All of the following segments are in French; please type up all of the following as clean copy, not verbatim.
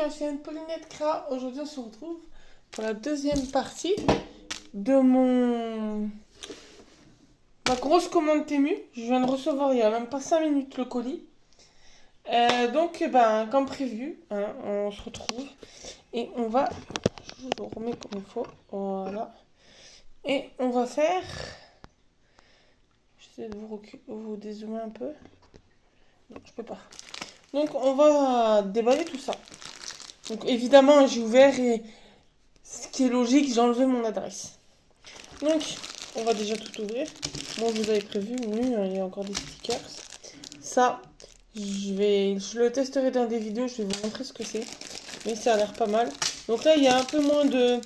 sur la chaîne Paulinette Kra. Aujourd'hui on se retrouve pour la deuxième partie de ma grosse commande Temu. Je viens de recevoir il y a même pas 5 minutes le colis. Comme prévu, hein, on se retrouve et on va... Je vous le remets comme il faut. Voilà. Et on va faire... J'essaie de vous dézoomer un peu. Non, je peux pas. Donc on va déballer tout ça. Donc évidemment j'ai ouvert et ce qui est logique, j'ai enlevé mon adresse. Donc on va déjà tout ouvrir. Bon, vous avez prévu, il y a encore des stickers. Ça, je le testerai dans des vidéos, je vais vous montrer ce que c'est. Mais ça a l'air pas mal. Donc là il y a un peu moins de...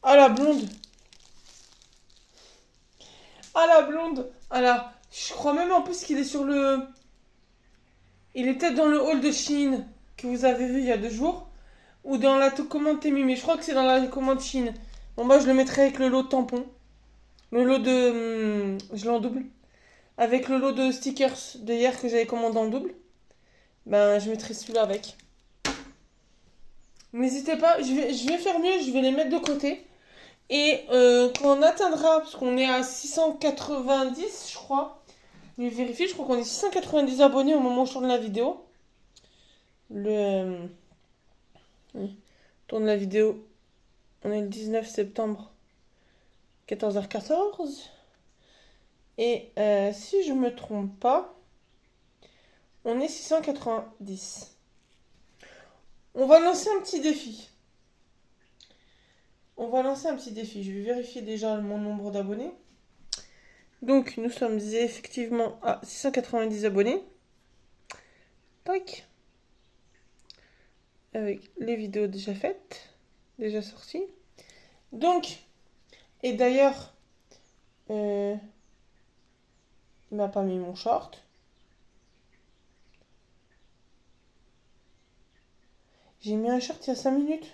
Ah la blonde. Ah la blonde. Ah là, je crois même en plus qu'il est sur le... Il est peut-être dans le haul de Chine que vous avez vu il y a 2 jours. Ou dans la commande Temu, mais je crois que c'est dans la commande Chine. Bon, moi je le mettrai avec le lot de tampons. Le lot de... je l'ai en double. Avec le lot de stickers de hier que j'avais commandé en double. Ben, je mettrai celui-là avec. N'hésitez pas, je vais faire mieux, je vais les mettre de côté. Et quand on atteindra, parce qu'on est à 690, je crois. Je vais vérifier, je crois qu'on est 690 abonnés au moment où je tourne la vidéo. Tourne la vidéo. On est le 19 septembre. 14h14. Et si je me trompe pas, on est 690. On va lancer un petit défi. Je vais vérifier déjà mon nombre d'abonnés. Donc, nous sommes effectivement à 690 abonnés. Tac. Avec les vidéos déjà faites, déjà sorties. Donc, et d'ailleurs, il m'a pas mis mon short. J'ai mis un short il y a 5 minutes.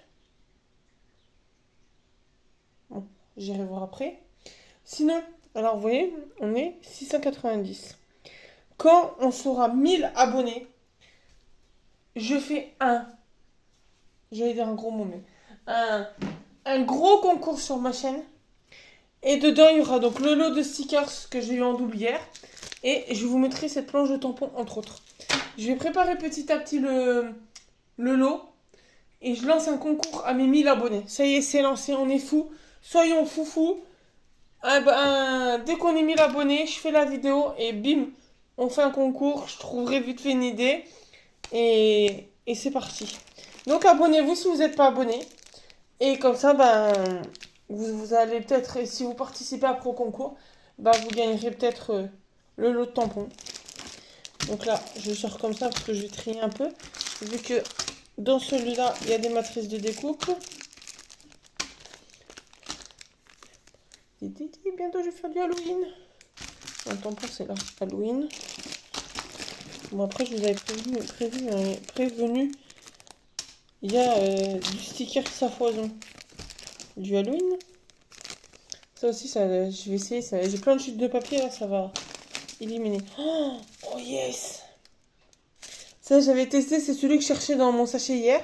Bon, j'irai voir après. Sinon, alors vous voyez, on est 690. Quand on sera 1000 abonnés, je fais j'allais dire un gros mot, mais un gros concours sur ma chaîne. Et dedans, il y aura donc le lot de stickers que j'ai eu en double hier. Et je vous mettrai cette planche de tampons, entre autres. Je vais préparer petit à petit le lot. Et je lance un concours à mes 1000 abonnés. Ça y est, c'est lancé, on est fou. Soyons foufous. Dès qu'on est 1000 abonnés, je fais la vidéo et bim, on fait un concours. Je trouverai vite fait une idée. Et c'est parti. Donc abonnez-vous si vous n'êtes pas abonné. Et comme ça, vous allez peut-être, si vous participez après au concours, vous gagnerez peut-être le lot de tampons. Donc là, je sors comme ça parce que je vais trier un peu. Vu que dans celui-là, il y a des matrices de découpe. Bientôt, je vais faire du Halloween. Un tampon, c'est là. Halloween. Bon, après, je vous avais prévenu. Il y a du sticker sa foison. Du Halloween. Ça aussi, je vais essayer. J'ai plein de chutes de papier, là, ça va éliminer. Oh yes! Ça, j'avais testé, c'est celui que je cherchais dans mon sachet hier.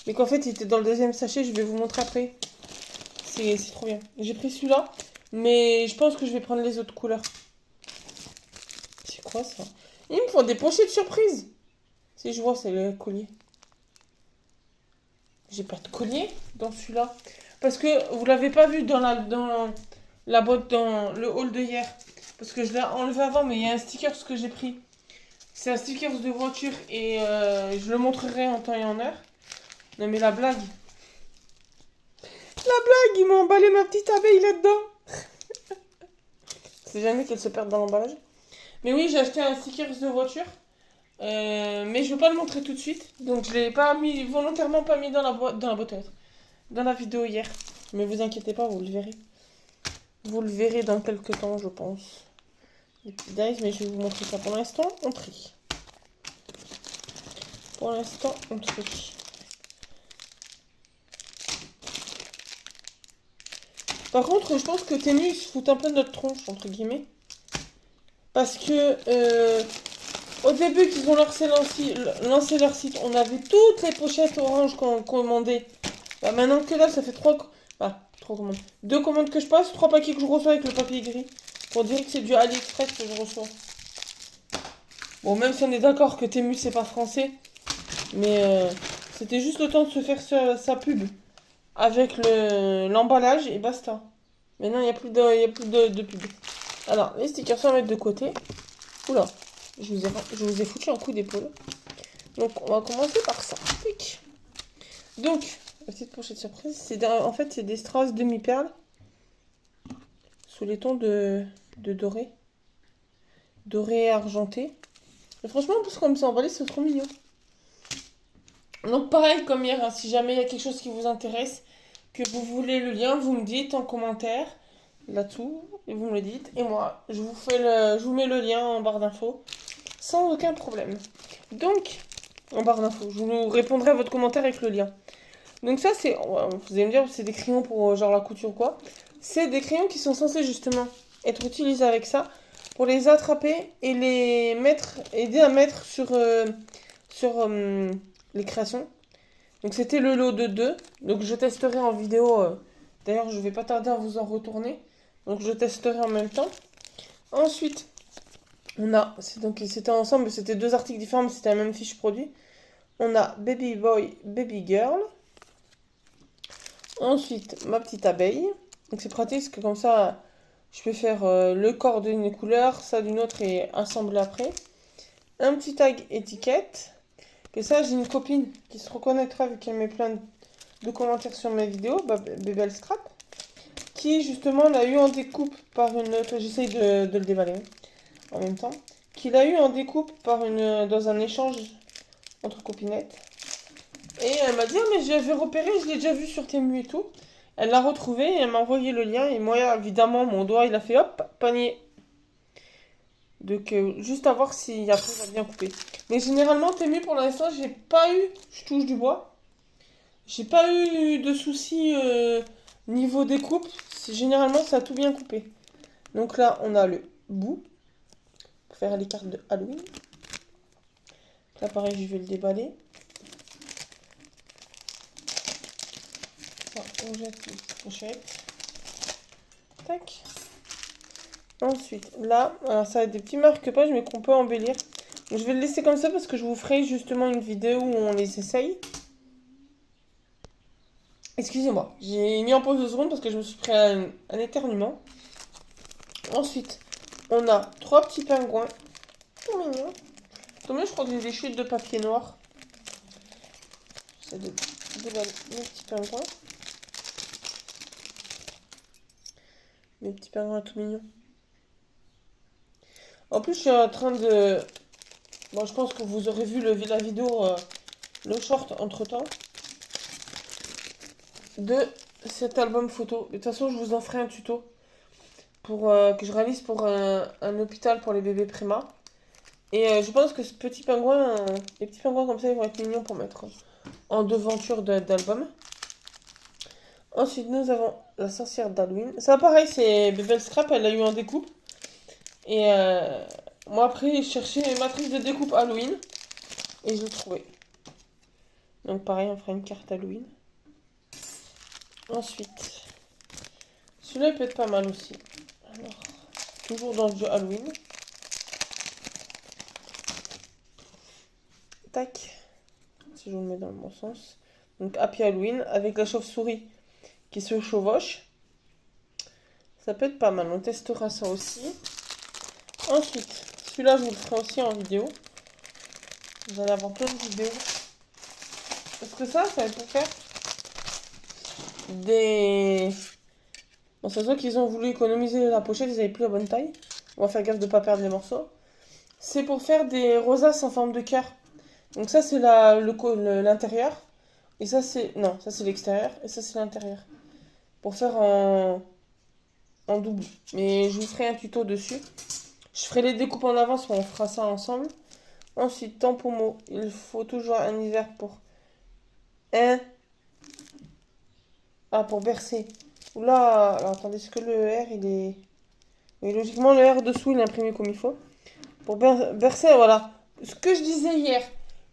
Mais qu'en fait, il était dans le deuxième sachet, je vais vous montrer après. C'est trop bien. J'ai pris celui-là, mais je pense que je vais prendre les autres couleurs. C'est quoi ça? Ils me font des pochettes surprise. Si je vois, c'est le collier. J'ai pas de collier dans celui-là. Parce que vous l'avez pas vu dans la boîte, dans le haul de hier. Parce que je l'ai enlevé avant, mais il y a un sticker ce que j'ai pris. C'est un sticker de voiture et je le montrerai en temps et en heure. Non mais la blague. Ils m'ont emballé ma petite abeille là-dedans. C'est jamais qu'elle se perde dans l'emballage. Mais oui, j'ai acheté un sticker de voiture. Mais je ne vais pas le montrer tout de suite. Donc je l'ai pas mis, volontairement pas mis dans la boîte dans la vidéo hier. Mais vous inquiétez pas, vous le verrez. Vous le verrez dans quelques temps, je pense. Les petits dice, mais je vais vous montrer ça. Pour l'instant, on trie. Par contre, je pense que Temu se fout un peu de notre tronche, entre guillemets. Parce que Au début qu'ils ont lancé leur site, on avait toutes les pochettes orange qu'on commandait. Bah, maintenant que là, ça fait trois commandes. Deux commandes que je passe, trois paquets que je reçois avec le papier gris. Pour dire que c'est du AliExpress que je reçois. Bon, même si on est d'accord que Temu c'est pas français, mais c'était juste le temps de se faire sa pub avec l'emballage et basta. Maintenant, il n'y a plus de pub. Alors, les stickers, on va mettre de côté. Oula, je vous ai foutu un coup d'épaule. Donc, on va commencer par ça. Tic. Donc, la petite pochette surprise, en fait, c'est des strass demi-perles sous les tons de doré. Doré argenté. Et franchement, en plus, comme c'est emballé, c'est trop mignon. Donc, pareil comme hier, hein, si jamais il y a quelque chose qui vous intéresse, que vous voulez le lien, vous me dites en commentaire là-dessous et vous me le dites. Et moi, je vous mets le lien en barre d'infos sans aucun problème. Donc, en barre d'infos, je vous répondrai à votre commentaire avec le lien. Donc ça, vous allez me dire, c'est des crayons pour genre la couture ou quoi. C'est des crayons qui sont censés justement être utilisés avec ça pour les attraper et les aider à mettre sur les créations. Donc c'était le lot de 2. Donc je testerai en vidéo. D'ailleurs, je vais pas tarder à vous en retourner. Donc je testerai en même temps. Ensuite, c'était ensemble, c'était deux articles différents, mais c'était la même fiche produit. On a Baby Boy, Baby Girl. Ensuite, ma petite abeille. Donc c'est pratique parce que comme ça, je peux faire le corps d'une couleur, ça d'une autre et assembler après. Un petit tag étiquette. Que ça, j'ai une copine qui se reconnaîtra vu qu'elle met plein de commentaires sur mes vidéos, Bebel Scrap, qui justement l'a eu en découpe par une autre, j'essaye de le dévaler en même temps, qui l'a eu en découpe dans un échange entre copinettes. Et elle m'a dit, ah, mais j'avais repéré, je l'ai déjà vu sur Temu et tout. Elle l'a retrouvé et elle m'a envoyé le lien. Et moi, évidemment, mon doigt, il a fait hop, panier. Donc, juste à voir si après, ça a bien coupé. Mais généralement, Temu, pour l'instant, j'ai pas eu, je touche du bois, j'ai pas eu de soucis niveau découpe. Généralement, ça a tout bien coupé. Donc là, on a le bout pour faire les cartes de Halloween. Là, pareil, je vais le déballer. On jette les petites pochettes. Tac. Ensuite, là, alors ça a des petits marque-pages, mais qu'on peut embellir. Donc, je vais le laisser comme ça parce que je vous ferai justement une vidéo où on les essaye. Excusez-moi, j'ai mis en pause 2 secondes parce que je me suis pris un éternuement. Ensuite, on a 3 petits pingouins. Tout mignons. Tout mignon, je crois que j'ai des chutes de papier noir. J'essaie de déballer mes petits pingouins. Mes petits pingouins tout mignons. En plus, je suis en train de... Bon, je pense que vous aurez vu la vidéo, le short entre-temps, de cet album photo. De toute façon, je vous en ferai un tuto que je réalise pour un hôpital pour les bébés Prima. Et je pense que les petits pingouins comme ça, ils vont être mignons pour mettre en devanture d'album. Ensuite, nous avons la sorcière d'Halloween. Ça, pareil, c'est Bebel Scrap, elle l'a eu en découpe. Et moi, après, je cherchais une matrice de découpe Halloween. Et je l'ai trouvé. Donc, pareil, on fera une carte Halloween. Ensuite, celui-là, il peut être pas mal aussi. Alors, toujours dans le jeu Halloween. Tac. Si je le mets dans le bon sens. Donc, Happy Halloween avec la chauve-souris qui se chevauche. Ça peut être pas mal. On testera ça aussi. Ensuite, celui-là, je vous le ferai aussi en vidéo. Vous allez avoir plein de vidéos. Parce que ça va pour faire des... Bon, ça se voit qu'ils ont voulu économiser la pochette, ils n'avaient plus la bonne taille. On va faire gaffe de ne pas perdre les morceaux. C'est pour faire des rosaces en forme de cœur. Donc ça, c'est l'intérieur. Et ça, c'est... Non, ça, c'est l'extérieur. Et ça, c'est l'intérieur. Pour faire en double. Mais je vous ferai un tuto dessus. Je ferai les découpes en avance, mais on fera ça ensemble. Ensuite, Tampomo. Il faut toujours un hiver pour... pour bercer. Oula, alors attendez, est-ce que le R, il est... Oui, logiquement, le R dessous, il est imprimé comme il faut. Pour bercer, voilà. ce que je disais hier,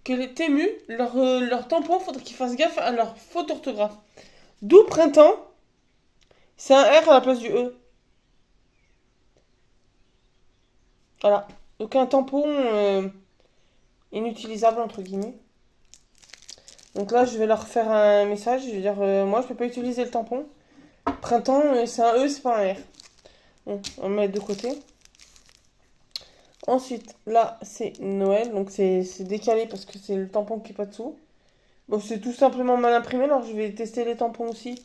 que les Temu, leur tampon, faudrait qu'ils fassent gaffe à leur faute d'orthographe. D'où printemps, c'est un R à la place du E. Voilà. Donc un tampon inutilisable, entre guillemets. Donc là, je vais leur faire un message. Je vais dire, moi, je peux pas utiliser le tampon. Printemps, c'est un E, c'est pas un R. Bon, on va mettre de côté. Ensuite, là, c'est Noël. Donc c'est décalé parce que c'est le tampon qui est pas dessous. Bon, c'est tout simplement mal imprimé. Alors je vais tester les tampons aussi.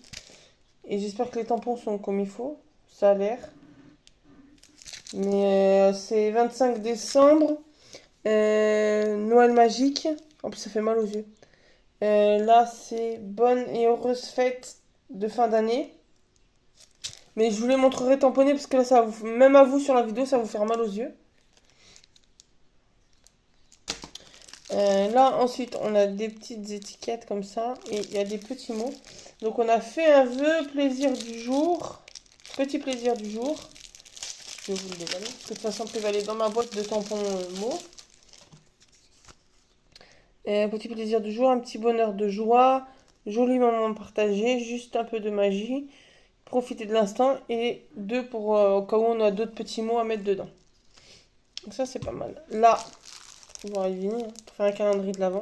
Et j'espère que les tampons sont comme il faut. Ça a l'air. Mais c'est 25 décembre. Noël magique. En plus, ça fait mal aux yeux. Là, c'est bonne et heureuse fête de fin d'année. Mais je vous les montrerai tamponnés parce que là, ça va vous, même à vous sur la vidéo, ça va vous faire mal aux yeux. Là, ensuite, on a des petites étiquettes comme ça. Et il y a des petits mots. Donc, on a fait un vœu plaisir du jour. Petit plaisir du jour. Je vais vous le déballer. De toute façon, il va aller dans ma boîte de tampons mots. Petit plaisir du jour, un petit bonheur de joie. Joli moment partagé. Juste un peu de magie. Profiter de l'instant. Et deux pour au cas où on a d'autres petits mots à mettre dedans. Donc ça, c'est pas mal. Là, on va arriver pour faire un calendrier de l'avant.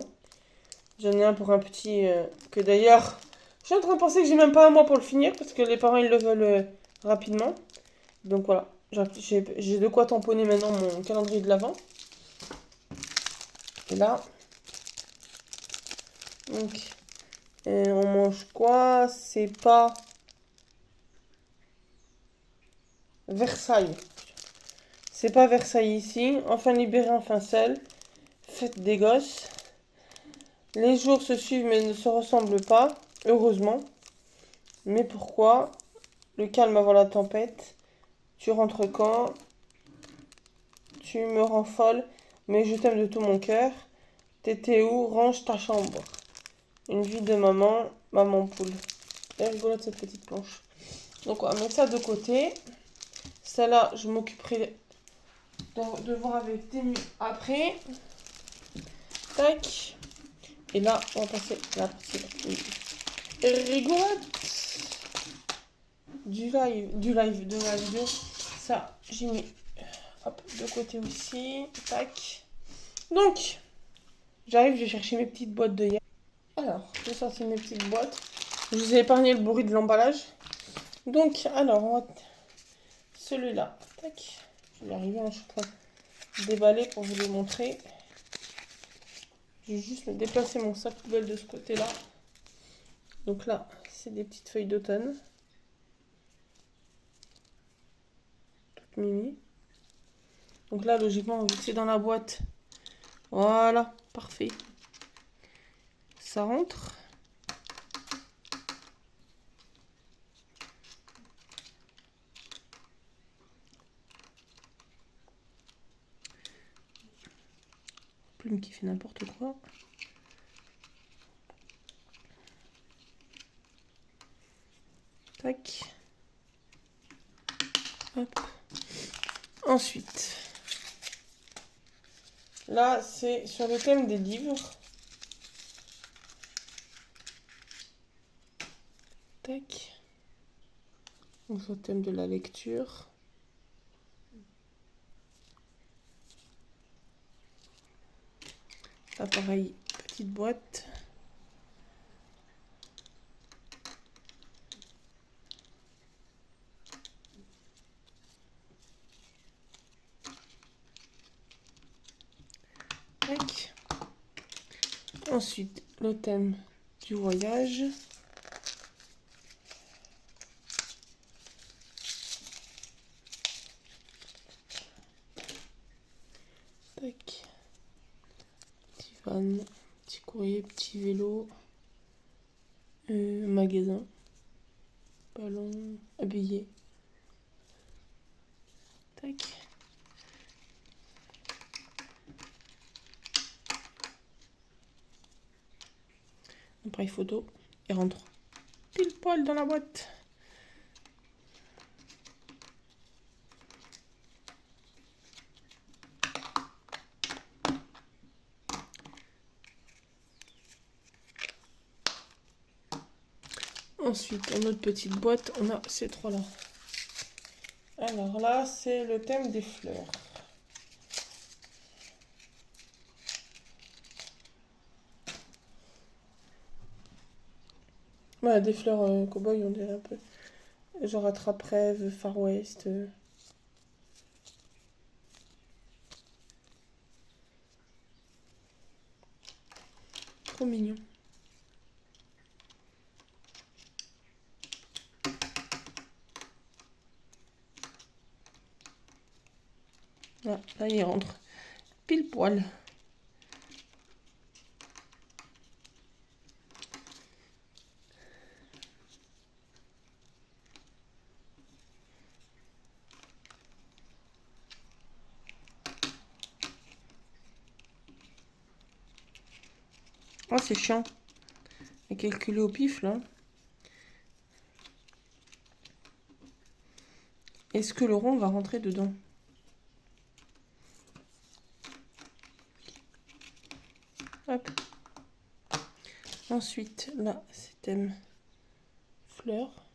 J'en ai un pour un petit que d'ailleurs, je suis en train de penser que j'ai même pas un mois pour le finir parce que les parents ils le veulent rapidement. Donc voilà, j'ai de quoi tamponner maintenant mon calendrier de l'avant. Et là, donc, on mange quoi? C'est pas Versailles. C'est pas Versailles ici. Enfin libéré, enfin seul. Fête des gosses. Les jours se suivent mais ne se ressemblent pas. Heureusement. Mais pourquoi? Le calme avant la tempête. Tu rentres quand? Tu me rends folle, mais je t'aime de tout mon cœur. T'étais où? Range ta chambre. Une vie de maman, maman poule. Elle est rigolote cette petite planche. Donc on va mettre ça de côté. Celle-là, je m'occuperai de voir avec Temu après. Tac. Et là, on va passer à la partie rigolote de la vidéo. Ça, j'ai mis hop, de côté aussi. Tac. Donc, j'arrive, je vais chercher mes petites boîtes de hier. Alors, j'ai sorti mes petites boîtes. Je vous ai épargné le bruit de l'emballage. Donc, alors, on va... celui-là. Tac. Je vais y arriver, je suis en train de déballer pour vous les montrer. Je vais juste me déplacer mon sac poubelle de ce côté-là. Donc là, c'est des petites feuilles d'automne. Toutes mimi. Donc là, logiquement, vu que c'est dans la boîte, voilà, parfait. Ça rentre. Plume qui fait n'importe quoi. Tac. Hop. Ensuite, là, c'est sur le thème des livres. Tac. Donc, sur le thème de la lecture. Là, pareil, petite boîte. Tac. Ensuite, le thème du voyage. Tac. Petit van, petit courrier, petit vélo. Magasin. Ballon. Habillé. Tac. Appareil photo. Et rentre pile poil dans la boîte. Ensuite, dans notre petite boîte, on a ces trois-là. Alors là, c'est le thème des fleurs. Voilà, des fleurs cow-boy, on dirait un peu. Genre attrape-rêve, Far West. Trop mignon. Voilà, là, il rentre pile poil. Ah, c'est chiant. Et calculer au pif, là. Est-ce que le rond va rentrer dedans? Hop. Ensuite, là, c'est thème fleurs.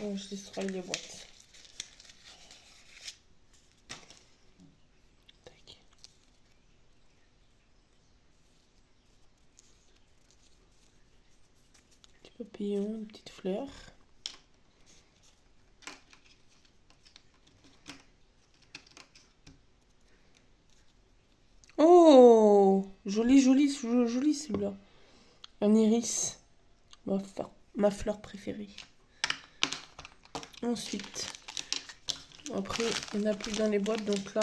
Oh, je destroy les boîtes. Tac. Petit papillon, une petite fleur. Oh, joli, joli, joli celui-là. Un iris, ma fleur préférée. Ensuite, après, il n'y en a plus dans les boîtes, donc là,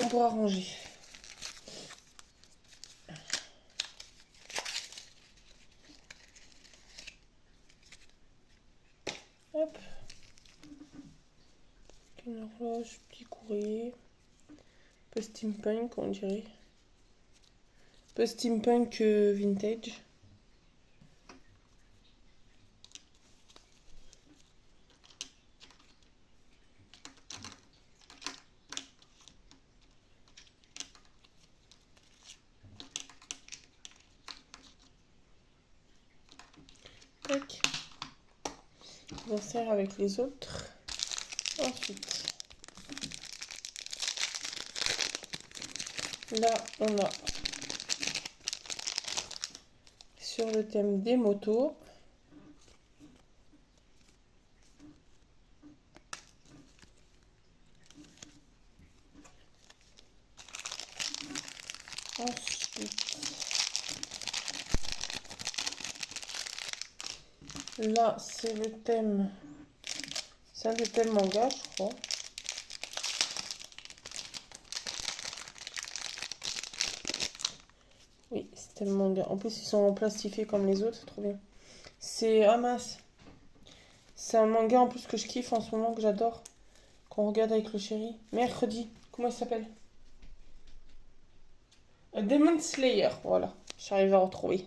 on pourra ranger. Hop. Une horloge, petit courrier. Un peu steampunk, on dirait. Un peu steampunk vintage. Tac. On sert avec les autres. Ensuite, là, on a sur le thème des motos. Ensuite, là, c'est le thème. C'est un des thèmes manga, je crois. Oui, c'est thème manga. En plus, ils sont plastifiés comme les autres, c'est trop bien. C'est... Ah mince. C'est un manga en plus que je kiffe en ce moment, que j'adore. Qu'on regarde avec le chéri. Mercredi. Comment il s'appelle? Demon Slayer, voilà. J'arrive à retrouver.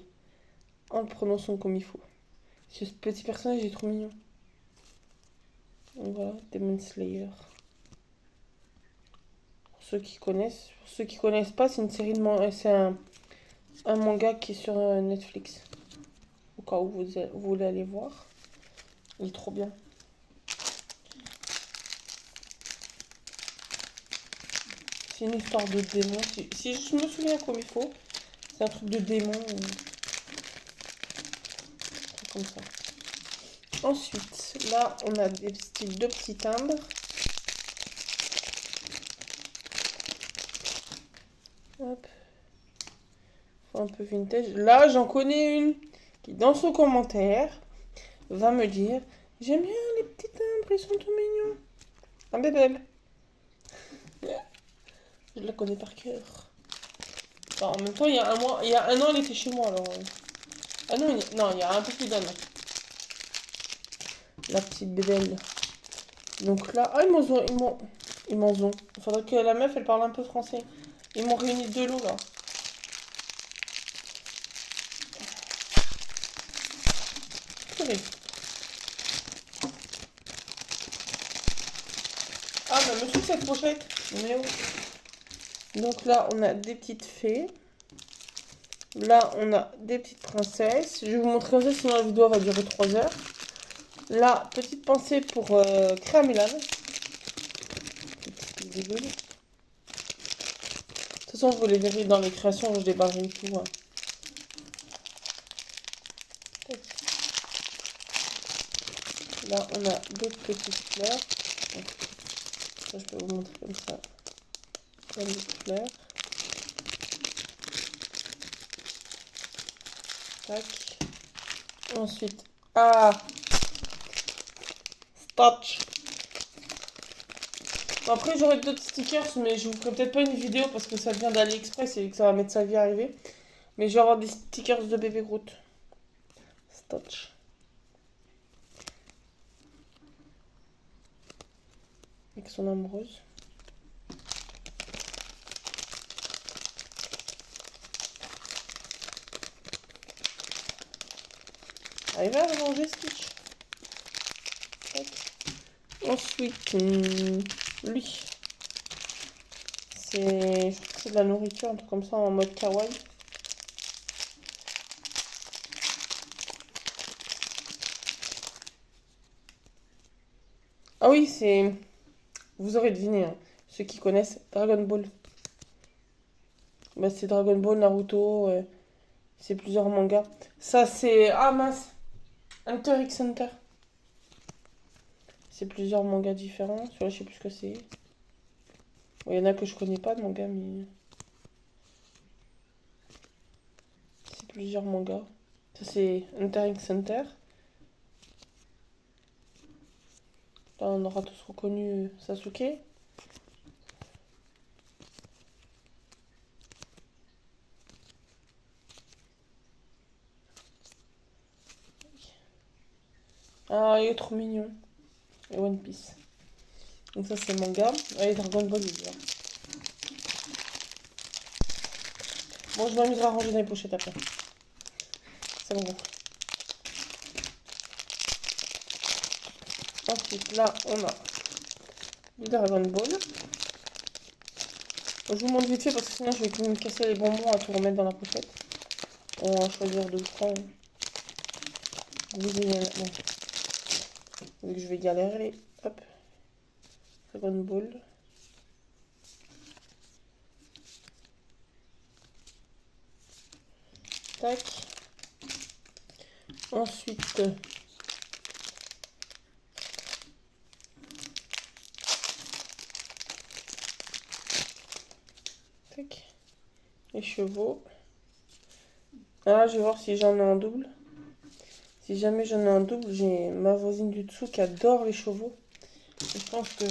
En le prononçant comme il faut. Ce petit personnage est trop mignon. Donc voilà, Demon Slayer. Pour ceux qui connaissent. Pour ceux qui connaissent pas, c'est une série de manga. C'est un manga qui est sur Netflix. Au cas où vous voulez aller voir. Il est trop bien. C'est une histoire de démon. Si je me souviens comme il faut, c'est un truc de démon. Comme ça. Ensuite, là, on a des deux petits timbres. Hop. Un peu vintage. Là, j'en connais une qui, dans son commentaire, va me dire: j'aime bien les petits timbres, ils sont tout mignons. Un bébé. Je la connais par cœur. Enfin, en même temps, il y a un mois, il y a un an, elle était chez moi, alors. Ah non, non, il y a un peu plus d'un an. La petite bébelle. Donc là, ah, ils m'en ont. Il faudrait que la meuf, elle parle un peu français. Ils m'ont réuni deux lots, là. Purée. Ah, mais monsieur, cette pochette. Mais où? Donc là, on a des petites fées. Là, on a des petites princesses. Je vais vous montrer comme ça, sinon la vidéo va durer 3 heures. Là, petite pensée pour Créa Milan. De toute façon, vous les verrez dans les créations, je débarrerai tout. Hein. Là, on a d'autres petites fleurs. Donc, ça, je peux vous montrer comme ça. Plein de fleurs. Tac. Ensuite, Stitch. Bon, après, j'aurai d'autres stickers, mais je vous ferai peut-être pas une vidéo parce que ça vient d'AliExpress et que ça va mettre sa vie à arriver. Mais je vais avoir des stickers de bébé Groot. Stitch. Avec son amoureuse. Ah, il va manger Stitch. Tac. Ensuite, lui. Je trouve que c'est de la nourriture, un truc comme ça en mode kawaii. Ah oui, c'est... Vous aurez deviné, hein. Ceux qui connaissent Dragon Ball. Bah, c'est Dragon Ball, Naruto, c'est plusieurs mangas. Ça, c'est... Ah mince, Hunter x Hunter. C'est plusieurs mangas différents. Celui-là, je sais plus ce que c'est. Bon, il y en a que je connais pas de mangas, mais... C'est plusieurs mangas. Ça, c'est Hunter x Hunter. Là, on aura tous reconnu Sasuke. Ah, il est trop mignon. Et One Piece. Donc ça, c'est manga. Allez, Dragon Ball, il est là. Bon, je m'amuserai à ranger dans les pochettes après. C'est bon. Ensuite, là, on a du Dragon Ball. Je vous montre vite fait parce que sinon je vais me casser les bonbons à tout remettre dans la pochette. On va choisir 2 ou 3. Vous ayez... Bon. Vu que je vais galérer. Hop. Dragon Ball. Tac. Ensuite... Tac. Les chevaux. Ah, je vais voir si j'en ai en double. Si jamais j'en ai un double, j'ai ma voisine du dessous qui adore les chevaux. Et je pense que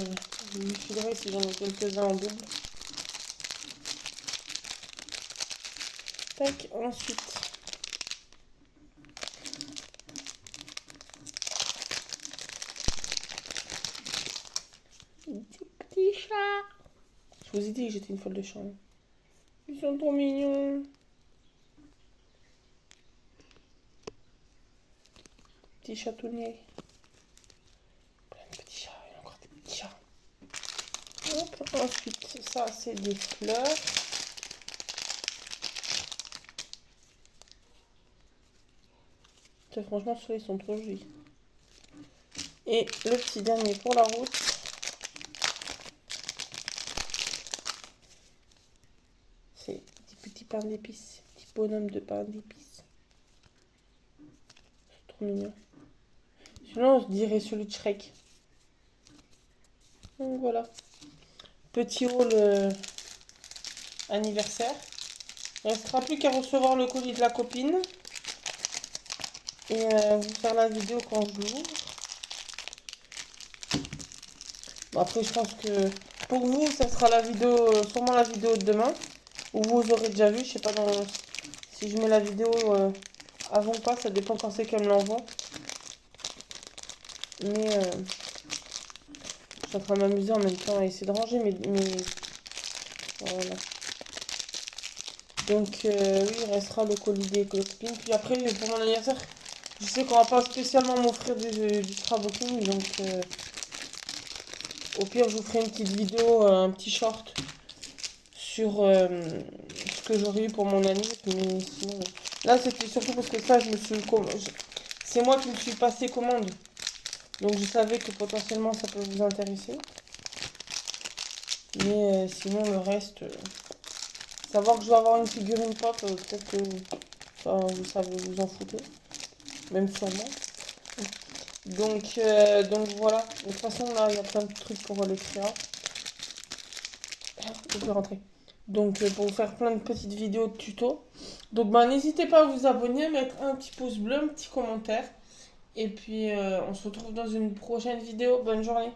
je lui filerai si j'en ai quelques-uns en double. Tac, ensuite. Des petits chats. Je vous ai dit que j'étais une folle de chat. Ils sont trop mignons. Petits chatouillers. Plein de petits chats, il y a encore des petits chats. Hop, ensuite, ça c'est des fleurs. Franchement, ceux-là ils sont trop jolis. Et le petit dernier pour la route. C'est des petits pains d'épices. Petit bonhomme de pain d'épices. C'est trop mignon. Celui-là, on se dirait celui de Shrek. Donc voilà. Petit haul anniversaire. Il ne restera plus qu'à recevoir le colis de la copine. Et vous faire la vidéo quand je l'ouvre. Bon, après, je pense que pour vous, ça sera la vidéo, sûrement la vidéo de demain. Ou vous aurez déjà vu, je sais pas si je mets la vidéo avant ou pas, ça dépend quand c'est qu'elle me l'envoie. Mais je suis en train de m'amuser en même temps à essayer de ranger mes... Voilà. Donc oui, il restera le colis des copines. Puis après, pour mon anniversaire, je sais qu'on va pas spécialement m'offrir du scrapbooking. Donc au pire, je vous ferai une petite vidéo, un petit short sur ce que j'aurais eu pour mon anniv, mais sinon... Là, c'était surtout parce que ça, je me suis... C'est moi qui me suis passé commande. Donc, je savais que potentiellement, ça peut vous intéresser. Mais sinon, le reste... Savoir que je vais avoir une figurine pop, peut-être que ça, ça vous en foutez. Même sûrement. Donc voilà. De toute façon, là, il y a plein de trucs pour le créa. Je vais rentrer. Donc, pour vous faire plein de petites vidéos de tuto. Donc, bah, n'hésitez pas à vous abonner, à mettre un petit pouce bleu, un petit commentaire. Et puis, on se retrouve dans une prochaine vidéo. Bonne journée.